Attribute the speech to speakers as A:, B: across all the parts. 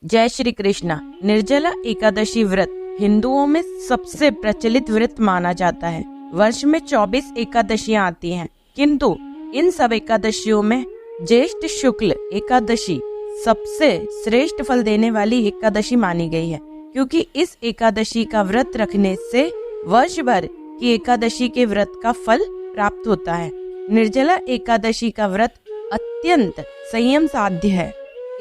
A: जय श्री कृष्णा। निर्जला एकादशी व्रत हिंदुओं में सबसे प्रचलित व्रत माना जाता है। वर्ष में 24 एकादशियां आती हैं, किंतु इन सब एकादशियों में ज्येष्ठ शुक्ल एकादशी सबसे श्रेष्ठ फल देने वाली एकादशी मानी गई है, क्योंकि इस एकादशी का व्रत रखने से वर्ष भर की एकादशी के व्रत का फल प्राप्त होता है। निर्जला एकादशी का व्रत अत्यंत संयम साध्य है।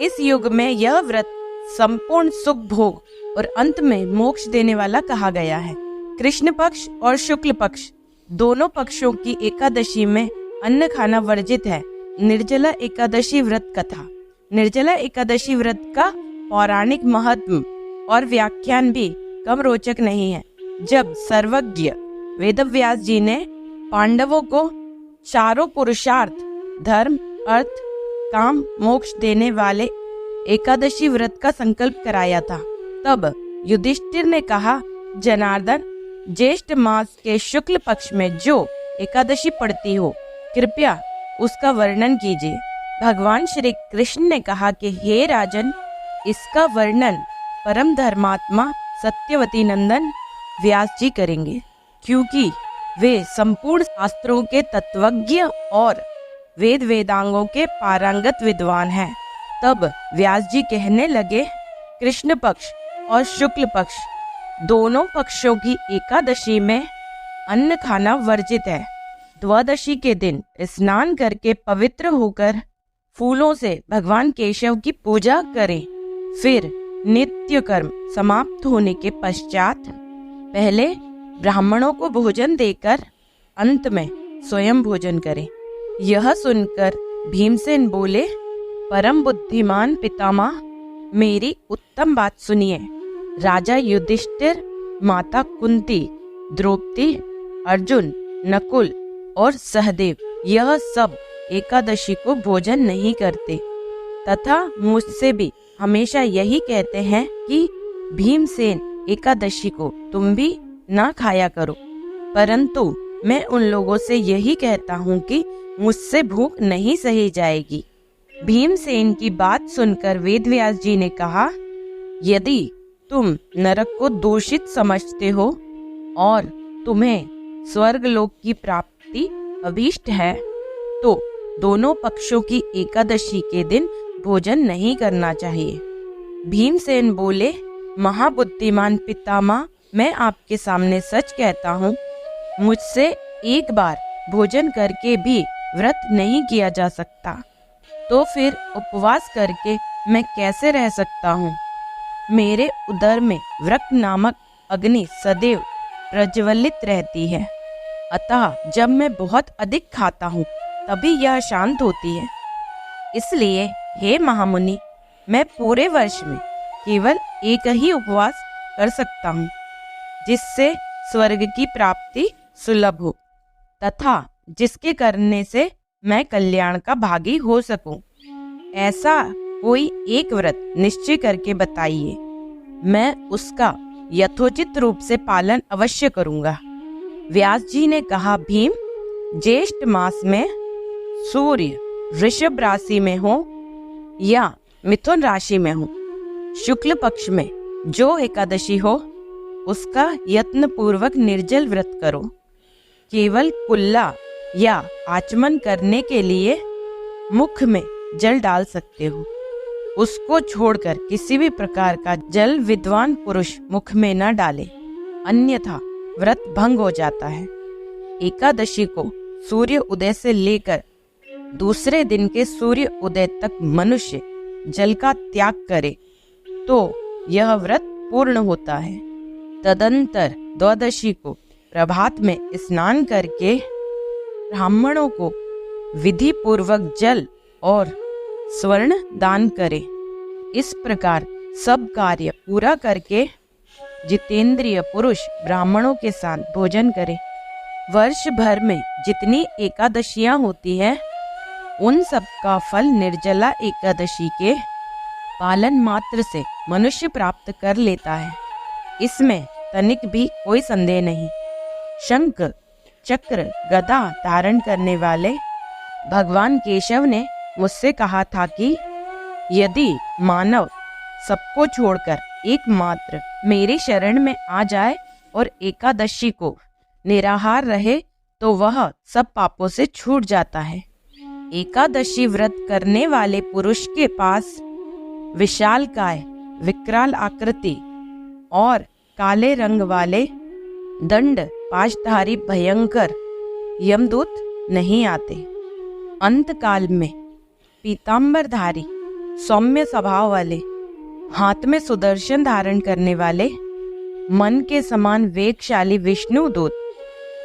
A: इस युग में यह व्रत संपूर्ण सुख भोग और अंत में मोक्ष देने वाला कहा गया है। कृष्ण पक्ष और शुक्ल पक्ष दोनों पक्षों की एकादशी में अन्न खाना वर्जित है। निर्जला एकादशी व्रत कथा। निर्जला एकादशी व्रत का पौराणिक महत्व और व्याख्यान भी कम रोचक नहीं है। जब सर्वज्ञ वेदव्यास जी ने पांडवों को चारों पुरुषार्थ धर्म अर्थ काम मोक्ष देने वाले एकादशी व्रत का संकल्प कराया था, तब युधिष्ठिर ने कहा, जनार्दन, ज्येष्ठ मास के शुक्ल पक्ष में जो एकादशी पड़ती हो, कृपया उसका वर्णन कीजिए। भगवान श्री कृष्ण ने कहा कि हे राजन, इसका वर्णन परम धर्मात्मा सत्यवती नंदन व्यास जी करेंगे, क्योंकि वे संपूर्ण शास्त्रों के तत्वज्ञ और वेद वेदांगों के पारंगत विद्वान हैं। तब व्यास जी कहने लगे, कृष्ण पक्ष और शुक्ल पक्ष दोनों पक्षों की एकादशी में अन्न खाना वर्जित है। द्वादशी के दिन स्नान करके पवित्र होकर फूलों से भगवान केशव की पूजा करें। फिर नित्य कर्म समाप्त होने के पश्चात पहले ब्राह्मणों को भोजन देकर अंत में स्वयं भोजन करें। यह सुनकर भीमसेन बोले, परम बुद्धिमान पितामह, मेरी उत्तम बात सुनिए। राजा युधिष्ठिर, माता कुंती, द्रौपदी, अर्जुन, नकुल और सहदेव यह सब एकादशी को भोजन नहीं करते तथा मुझसे भी हमेशा यही कहते हैं कि भीमसेन एकादशी को तुम भी ना खाया करो, परंतु मैं उन लोगों से यही कहता हूँ कि मुझसे भूख नहीं सही जाएगी। भीमसेन की बात सुनकर वेदव्यास जी ने कहा, यदि तुम नरक को दूषित समझते हो और तुम्हें स्वर्ग लोक की प्राप्ति अभीष्ट है, तो दोनों पक्षों की एकादशी के दिन भोजन नहीं करना चाहिए। भीमसेन बोले, महाबुद्धिमान पितामह, मैं आपके सामने सच कहता हूँ, मुझसे एक बार भोजन करके भी व्रत नहीं किया जा सकता, तो फिर उपवास करके मैं कैसे रह सकता हूँ। मेरे उदर में व्रत नामक अग्नि सदैव प्रज्वलित रहती है, अतः जब मैं बहुत अधिक खाता हूँ तभी यह शांत होती है। इसलिए हे महामुनि, मैं पूरे वर्ष में केवल एक ही उपवास कर सकता हूँ, जिससे स्वर्ग की प्राप्ति सुलभ हो तथा जिसके करने से मैं कल्याण का भागी हो सकूं। ऐसा कोई एक व्रत निश्चय करके बताइए, मैं उसका यथोचित रूप से पालन अवश्य करूंगा। व्यास जी ने कहा, भीम, ज्येष्ठ मास में सूर्य वृषभ राशि में हो या मिथुन राशि में हो, शुक्ल पक्ष में जो एकादशी हो उसका यत्न पूर्वक निर्जल व्रत करो। केवल कुल्ला या आचमन करने के लिए मुख में जल डाल सकते हो, उसको छोड़कर किसी भी प्रकार का जल विद्वान पुरुष मुख में न डाले, अन्यथा व्रत भंग हो जाता है। एकादशी को सूर्य उदय से लेकर दूसरे दिन के सूर्य उदय तक मनुष्य जल का त्याग करे तो यह व्रत पूर्ण होता है। तदंतर द्वादशी को प्रभात में स्नान करके ब्राह्मणों को विधि पूर्वक जल और स्वर्ण दान करें। इस प्रकार सब कार्य पूरा करके जितेंद्रिय पुरुष ब्राह्मणों के साथ भोजन करें। वर्ष भर में जितनी एकादशियां होती है, उन सब का फल निर्जला एकादशी के पालन मात्र से मनुष्य प्राप्त कर लेता है, इसमें तनिक भी कोई संदेह नहीं। शंख चक्र गदा धारण करने वाले भगवान केशव ने मुझसे कहा था कि यदि मानव सबको छोड़कर एकमात्र मेरी शरण में आ जाए और एकादशी को निराहार रहे तो वह सब पापों से छूट जाता है। एकादशी व्रत करने वाले पुरुष के पास विशालकाय, विकराल आकृति और काले रंग वाले दंड पाशधारी भयंकर यमदूत नहीं आते। अंत काल में पीतांबरधारी, सौम्य स्वभाव वाले, हाथ में सुदर्शन धारण करने वाले, मन के समान वेगशाली विष्णु दूत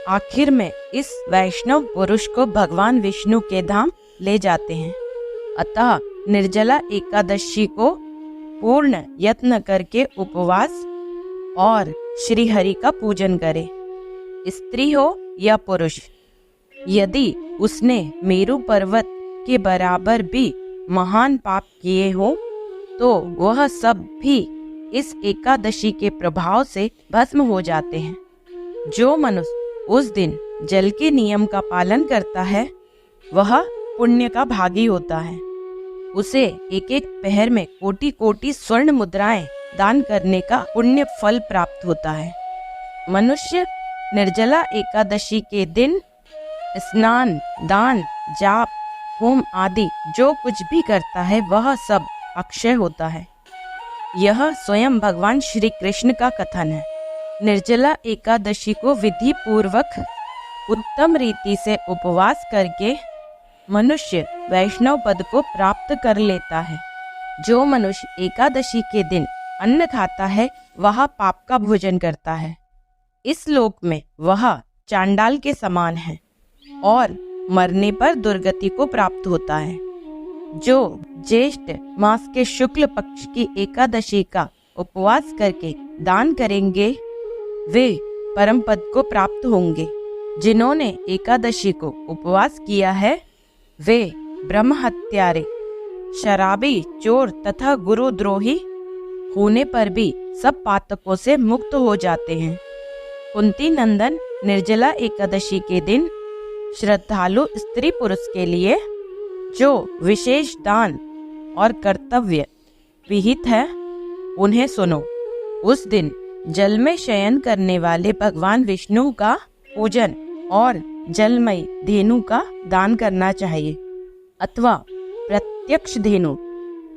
A: आखिर में इस वैष्णव पुरुष को भगवान विष्णु के धाम ले जाते हैं। अतः निर्जला एकादशी को पूर्ण यत्न करके उपवास और श्री हरि का पूजन करे, स्त्री हो या पुरुष। यदि उसने मेरु पर्वत के बराबर भी महान पाप किए हो तो वह सब भी इस एकादशी के प्रभाव से भस्म हो जाते हैं। जो मनुष्य उस दिन जल के नियम का पालन करता है वह पुण्य का भागी होता है। उसे एक एक पहर में कोटि कोटि स्वर्ण मुद्राएं दान करने का पुण्य फल प्राप्त होता है। मनुष्य निर्जला एकादशी के दिन स्नान, दान, जाप, होम आदि जो कुछ भी करता है वह सब अक्षय होता है। यह स्वयं भगवान श्री कृष्ण का कथन है। निर्जला एकादशी को विधि पूर्वक उत्तम रीति से उपवास करके मनुष्य वैष्णव पद को प्राप्त कर लेता है। जो मनुष्य एकादशी के दिन अन्न खाता है वह पाप का भोजन करता है। इस लोक में वह चांडाल के समान है और मरने पर दुर्गति को प्राप्त होता है। जो ज्येष्ठ मास के शुक्ल पक्ष की एकादशी का उपवास करके दान करेंगे वे परम पद को प्राप्त होंगे। जिन्होंने एकादशी को उपवास किया है वे ब्रह्म हत्यारे, शराबी, चोर तथा गुरुद्रोही होने पर भी सब पातकों से मुक्त हो जाते हैं। कुंती नंदन निर्जला एकादशी के दिन श्रद्धालु स्त्री पुरुष के लिए जो विशेष दान और कर्तव्य विहित है उन्हें सुनो। उस दिन जल में शयन करने वाले भगवान विष्णु का पूजन और जलमयी धेनु का दान करना चाहिए अथवा प्रत्यक्ष धेनु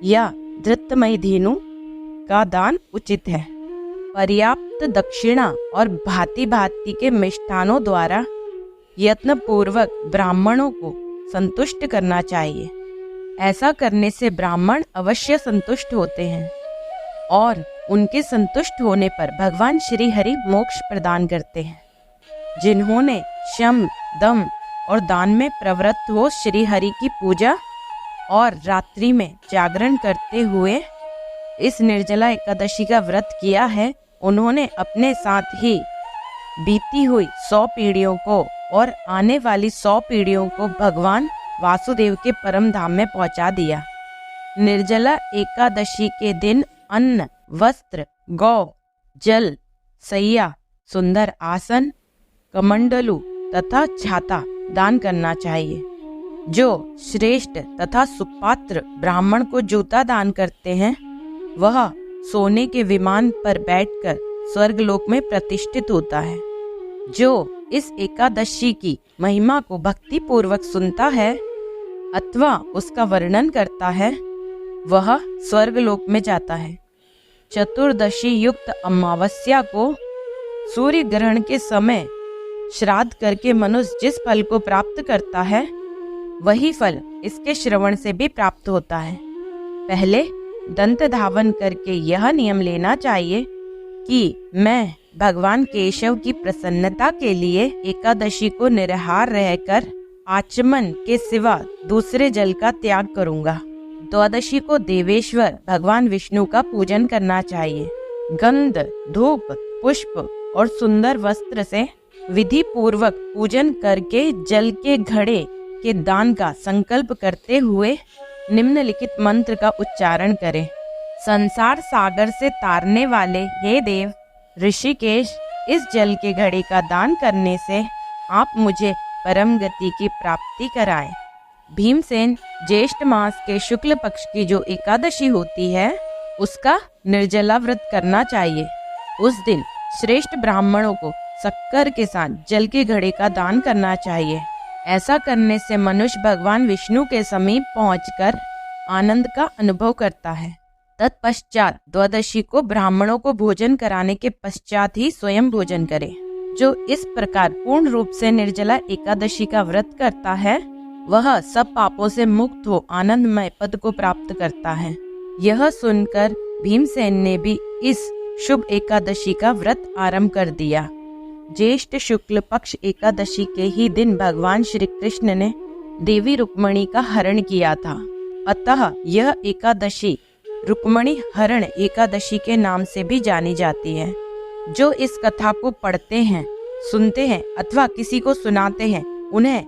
A: या धृतमयी धेनु का दान उचित है। पर्याप्त दक्षिणा और भांति भांति के मिष्ठानों द्वारा यत्न पूर्वक ब्राह्मणों को संतुष्ट करना चाहिए। ऐसा करने से ब्राह्मण अवश्य संतुष्ट होते हैं और उनके संतुष्ट होने पर भगवान श्री हरि मोक्ष प्रदान करते हैं। जिन्होंने शम, दम और दान में प्रवृत्त हो श्री हरि की पूजा और रात्रि में जागरण करते हुए इस निर्जला एकादशी का व्रत किया है, उन्होंने अपने साथ ही बीती हुई 100 पीढ़ियों को और आने वाली 100 पीढ़ियों को भगवान वासुदेव के परम धाम में पहुंचा दिया। निर्जला एकादशी के दिन अन्न, वस्त्र, गौ, जल, सैया, सुंदर आसन, कमंडलू तथा छाता दान करना चाहिए। जो श्रेष्ठ तथा सुपात्र ब्राह्मण को जूता दान करते हैं वह सोने के विमान पर बैठकर स्वर्गलोक में प्रतिष्ठित होता है। जो इस एकादशी की महिमा को भक्ति पूर्वक सुनता है अथवा उसका वर्णन करता है वह स्वर्गलोक में जाता है। चतुर्दशी युक्त अमावस्या को सूर्य ग्रहण के समय श्राद्ध करके मनुष्य जिस फल को प्राप्त करता है वही फल इसके श्रवण से भी प्राप्त होता है। पहले दंत धावन करके यह नियम लेना चाहिए कि मैं भगवान केशव की प्रसन्नता के लिए एकादशी को निराहार रहकर आचमन के सिवा दूसरे जल का त्याग करूंगा। द्वादशी को देवेश्वर भगवान विष्णु का पूजन करना चाहिए। गंध, धूप, पुष्प और सुंदर वस्त्र से विधि पूर्वक पूजन करके जल के घड़े के दान का संकल्प करते हुए निम्नलिखित मंत्र का उच्चारण करें। संसार सागर से तारने वाले हे देव ऋषिकेश, इस जल के घड़े का दान करने से आप मुझे परम गति की प्राप्ति कराएं। भीमसेन, ज्येष्ठ मास के शुक्ल पक्ष की जो एकादशी होती है उसका निर्जला व्रत करना चाहिए। उस दिन श्रेष्ठ ब्राह्मणों को शक्कर के साथ जल के घड़े का दान करना चाहिए। ऐसा करने से मनुष्य भगवान विष्णु के समीप पहुंचकर आनंद का अनुभव करता है। तत्पश्चात द्वादशी को ब्राह्मणों को भोजन कराने के पश्चात ही स्वयं भोजन करे। जो इस प्रकार पूर्ण रूप से निर्जला एकादशी का व्रत करता है वह सब पापों से मुक्त हो आनंदमय पद को प्राप्त करता है। यह सुनकर भीमसेन ने भी इस शुभ एकादशी का व्रत आरंभ कर दिया। ज्येष्ठ शुक्ल पक्ष एकादशी के ही दिन भगवान श्री कृष्ण ने देवी रुक्मणी का हरण किया था। अतः यह एकादशी रुक्मणी हरण एकादशी के नाम से भी जानी जाती है। जो इस कथा को पढ़ते हैं, सुनते हैं अथवा किसी को सुनाते हैं उन्हें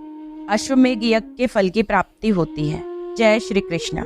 A: अश्वमेध यज्ञ के फल की प्राप्ति होती है। जय श्री कृष्ण।